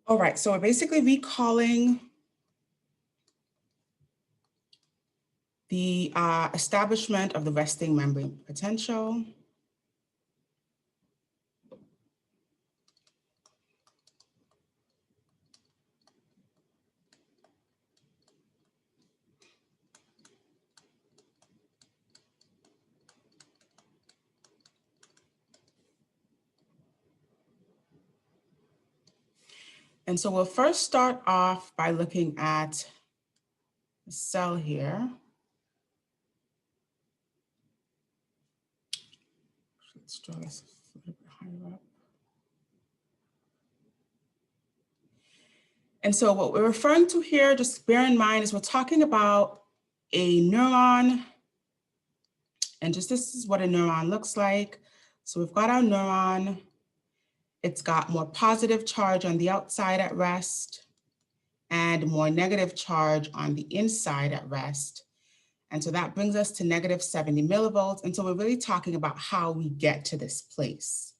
All right, so we're basically recalling the establishment of the resting membrane potential. And so we'll first start off by looking at the cell here. Let's draw this a little bit higher up. And so what we're referring to here, just bear in mind, is we're talking about a neuron. And just this is what a neuron looks like. So we've got our neuron. It's got more positive charge on the outside at rest and more negative charge on the inside at rest. And so that brings us to negative 70 millivolts. And so we're really talking about how we get to this place.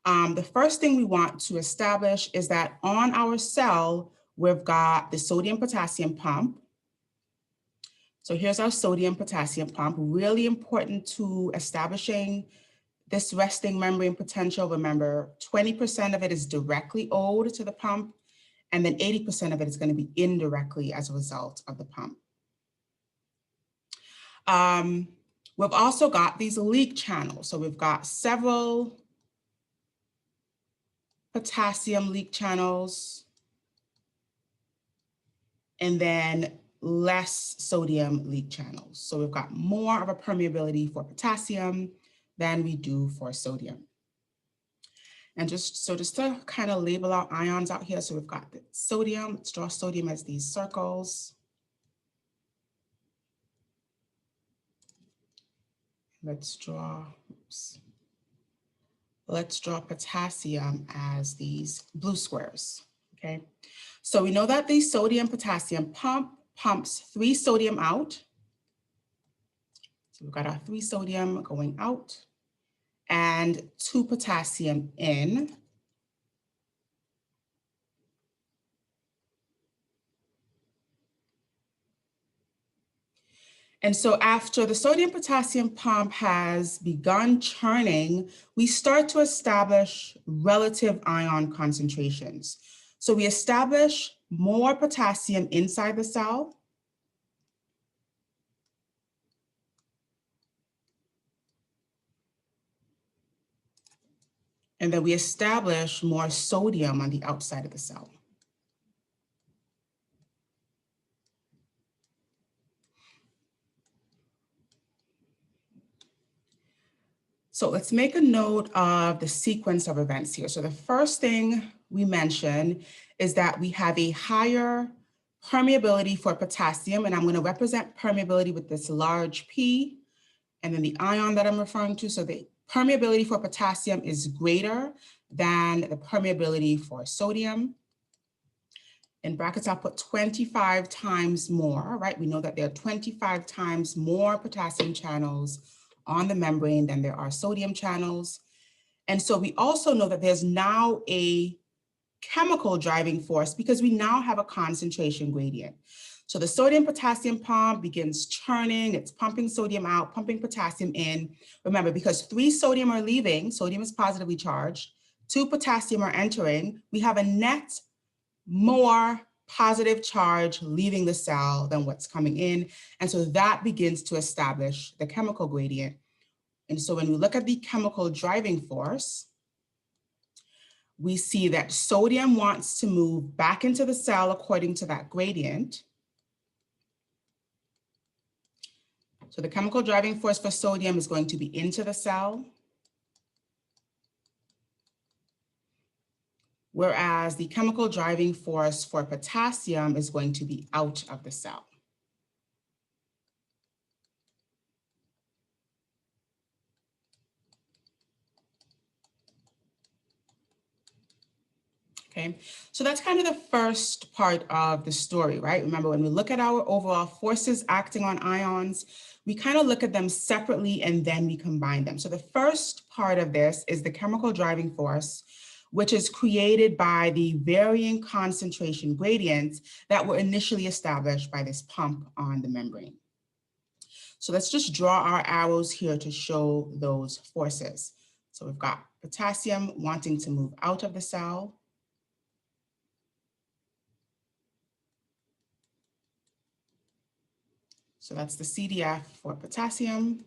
The first thing we want to establish is that on our cell, we've got the sodium-potassium pump. So here's our sodium-potassium pump, really important to establishing this resting membrane potential. Remember, 20% of it is directly owed to the pump, and then 80% of it is going to be indirectly as a result of the pump. We've also got these leak channels. So we've got several potassium leak channels, and then less sodium leak channels. So we've got more of a permeability for potassium than we do for sodium. And just to kind of label our ions out here, so we've got the sodium. Let's draw sodium as these circles. Let's draw potassium as these blue squares, okay? So we know that the sodium-potassium pump pumps 3 sodium out. So we've got our 3 sodium going out and 2 potassium in. And so after the sodium-potassium pump has begun churning, we start to establish relative ion concentrations. So we establish more potassium inside the cell. And then we establish more sodium on the outside of the cell. So let's make a note of the sequence of events here. So the first thing we mention is that we have a higher permeability for potassium, and I'm going to represent permeability with this large P, and then the ion that I'm referring to. So the permeability for potassium is greater than the permeability for sodium. In brackets, I'll put 25 times more, right? We know that there are 25 times more potassium channels on the membrane than there are sodium channels. And so we also know that there's now a chemical driving force because we now have a concentration gradient. So the sodium-potassium pump begins churning, it's pumping sodium out, pumping potassium in. Remember, because 3 sodium are leaving, sodium is positively charged, 2 potassium are entering, we have a net more positive charge leaving the cell than what's coming in. And so that begins to establish the chemical gradient. And so when we look at the chemical driving force, we see that sodium wants to move back into the cell according to that gradient. So the chemical driving force for sodium is going to be into the cell, whereas the chemical driving force for potassium is going to be out of the cell. Okay, so that's kind of the first part of the story, right? Remember, when we look at our overall forces acting on ions, we kind of look at them separately and then we combine them. So the first part of this is the chemical driving force, which is created by the varying concentration gradients that were initially established by this pump on the membrane. So let's just draw our arrows here to show those forces. So we've got potassium wanting to move out of the cell. So that's the CDF for potassium,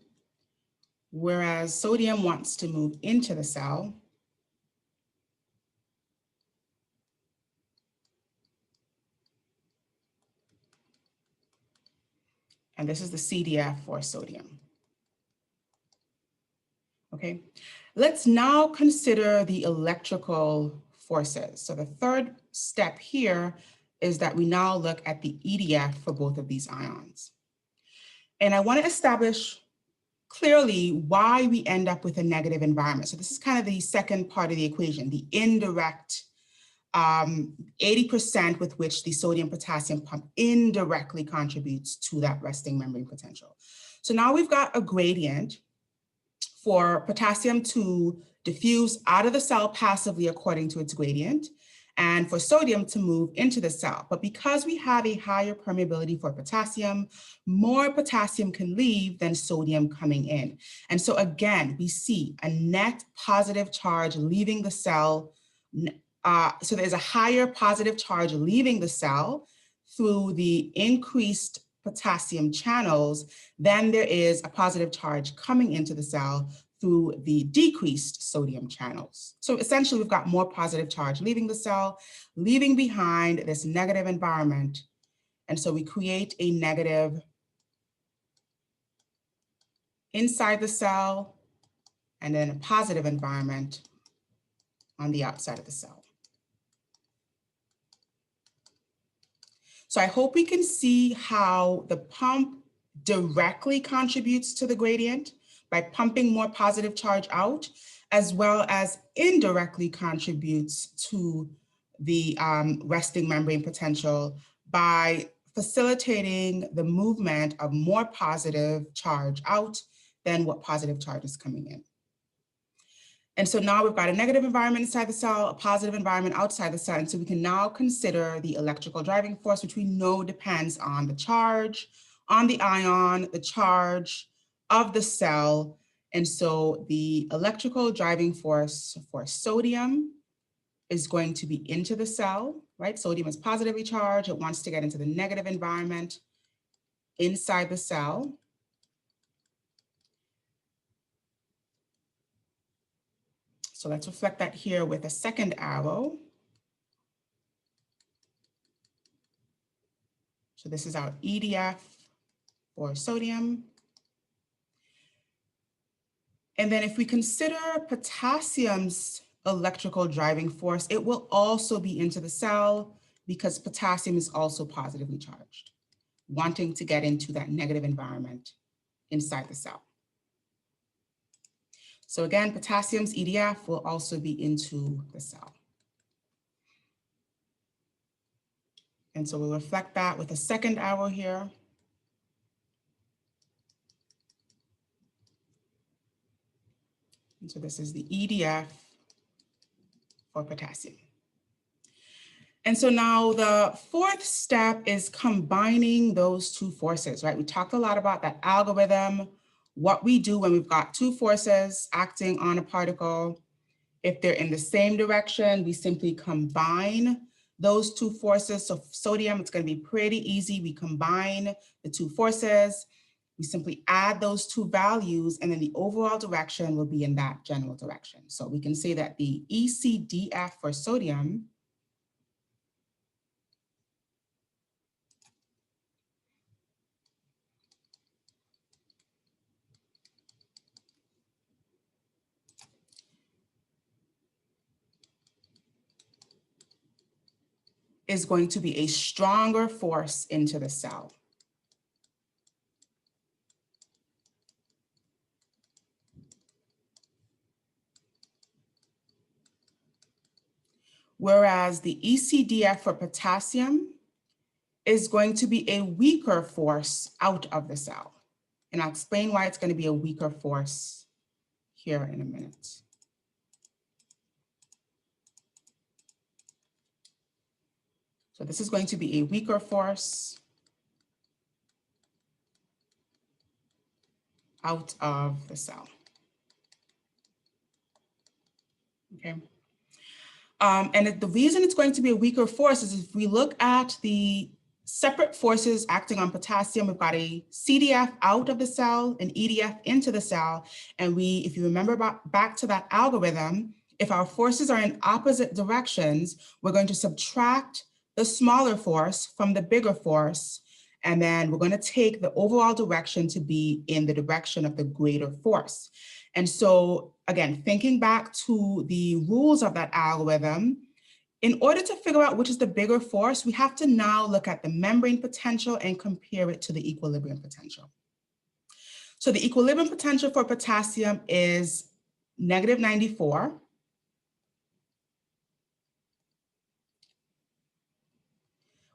whereas sodium wants to move into the cell. And this is the CDF for sodium. Okay, let's now consider the electrical forces. So the third step here is that we now look at the EDF for both of these ions. And I want to establish clearly why we end up with a negative environment. So this is kind of the second part of the equation, the indirect 80% with which the sodium potassium pump indirectly contributes to that resting membrane potential. So now we've got a gradient for potassium to diffuse out of the cell passively according to its gradient, and for sodium to move into the cell. But because we have a higher permeability for potassium, more potassium can leave than sodium coming in. And so again, we see a net positive charge leaving the cell. So there's a higher positive charge leaving the cell through the increased potassium channels than there is a positive charge coming into the cell through the decreased sodium channels. So essentially, we've got more positive charge leaving the cell, leaving behind this negative environment. And so we create a negative inside the cell and then a positive environment on the outside of the cell. So I hope we can see how the pump directly contributes to the gradient by pumping more positive charge out, as well as indirectly contributes to the resting membrane potential by facilitating the movement of more positive charge out than what positive charge is coming in. And so now we've got a negative environment inside the cell, a positive environment outside the cell. And so we can now consider the electrical driving force, which we know depends on the charge, on the ion, the charge of the cell. And so the electrical driving force for sodium is going to be into the cell, right? Sodium is positively charged. It wants to get into the negative environment inside the cell. So let's reflect that here with a second arrow. So this is our EDF for sodium. And then if we consider potassium's electrical driving force, it will also be into the cell because potassium is also positively charged, wanting to get into that negative environment inside the cell. So again, potassium's EDF will also be into the cell. And so we'll reflect that with a second arrow here. And so this is the EDF for potassium. And so now the fourth step is combining those two forces, right? We talked a lot about that algorithm, what we do when we've got two forces acting on a particle. If they're in the same direction, we simply combine those two forces. So sodium, it's going to be pretty easy. We combine the two forces. We simply add those two values, and then the overall direction will be in that general direction. So we can say that the ECDF for sodium is going to be a stronger force into the cell. Whereas the ECDF for potassium is going to be a weaker force out of the cell. And I'll explain why it's going to be a weaker force here in a minute. So this is going to be a weaker force out of the cell. Okay. And the reason it's going to be a weaker force is if we look at the separate forces acting on potassium, we've got a CDF out of the cell, an EDF into the cell. And if you remember back to that algorithm, if our forces are in opposite directions, we're going to subtract the smaller force from the bigger force. And then we're going to take the overall direction to be in the direction of the greater force. And so again, thinking back to the rules of that algorithm, in order to figure out which is the bigger force, we have to now look at the membrane potential and compare it to the equilibrium potential. So the equilibrium potential for potassium is -94.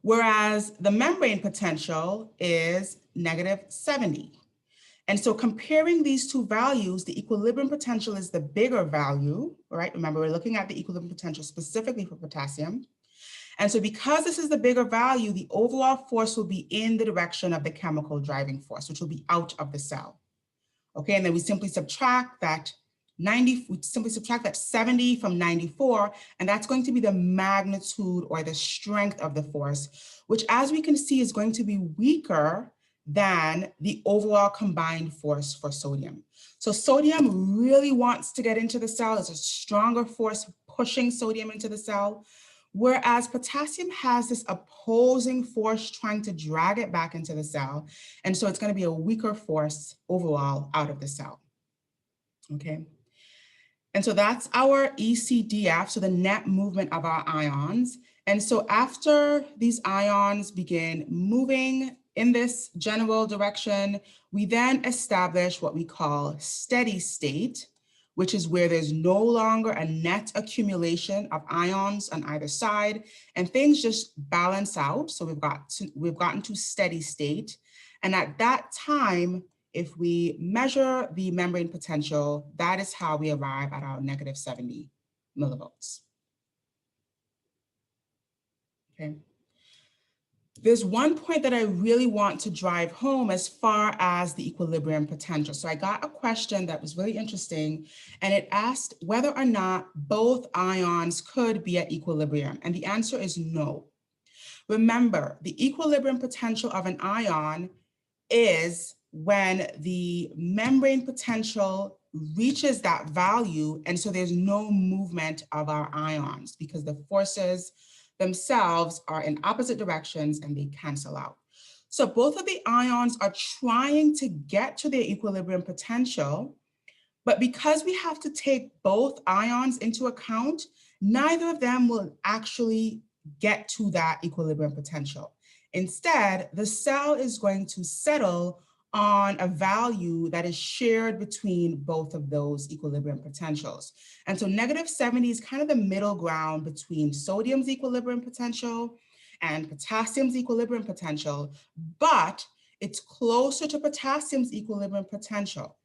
Whereas the membrane potential is -70. And so comparing these two values, the equilibrium potential is the bigger value, right? Remember, we're looking at the equilibrium potential specifically for potassium. And so because this is the bigger value, the overall force will be in the direction of the chemical driving force, which will be out of the cell. Okay, and then we simply subtract that 70 from 94, and that's going to be the magnitude or the strength of the force, which as we can see is going to be weaker than the overall combined force for sodium. So sodium really wants to get into the cell. It's a stronger force pushing sodium into the cell, whereas potassium has this opposing force trying to drag it back into the cell. And so it's going to be a weaker force overall out of the cell. Okay. And so that's our ECDF, so the net movement of our ions. And so after these ions begin moving in this general direction, we then establish what we call steady state, which is where there's no longer a net accumulation of ions on either side, and things just balance out. So we've gotten to steady state. And at that time, if we measure the membrane potential, that is how we arrive at our -70 millivolts. Okay. There's one point that I really want to drive home as far as the equilibrium potential. So I got a question that was really interesting, and it asked whether or not both ions could be at equilibrium, and the answer is no. Remember, the equilibrium potential of an ion is when the membrane potential reaches that value, and so there's no movement of our ions because the forces themselves are in opposite directions and they cancel out. So both of the ions are trying to get to their equilibrium potential, but because we have to take both ions into account, neither of them will actually get to that equilibrium potential. Instead, the cell is going to settle on a value that is shared between both of those equilibrium potentials. And so -70 is kind of the middle ground between sodium's equilibrium potential and potassium's equilibrium potential, but it's closer to potassium's equilibrium potential.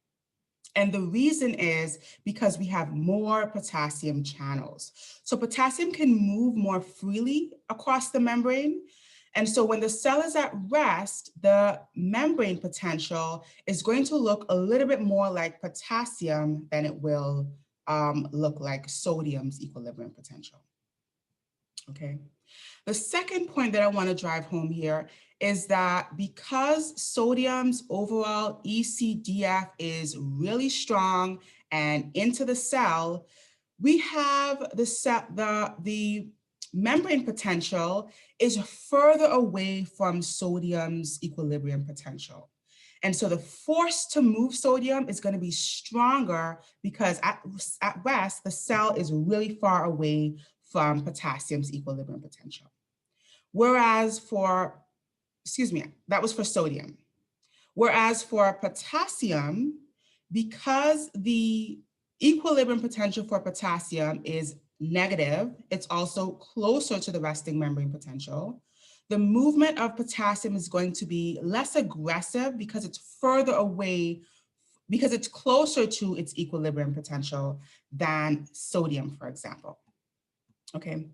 And the reason is because we have more potassium channels. So potassium can move more freely across the membrane. And so when the cell is at rest, the membrane potential is going to look a little bit more like potassium than it will look like sodium's equilibrium potential. Okay. The second point that I want to drive home here is that because sodium's overall ECDF is really strong and into the cell, we have the membrane potential is further away from sodium's equilibrium potential. And so the force to move sodium is going to be stronger because at rest, the cell is really far away from potassium's equilibrium potential. Whereas that was for sodium. Whereas for potassium, because the equilibrium potential for potassium is negative, it's also closer to the resting membrane potential. The movement of potassium is going to be less aggressive because it's further away, because it's closer to its equilibrium potential than sodium, for example. Okay.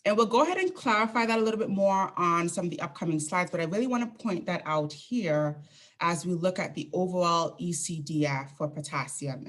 And we'll go ahead and clarify that a little bit more on some of the upcoming slides, but I really want to point that out here as we look at the overall ECDF for potassium.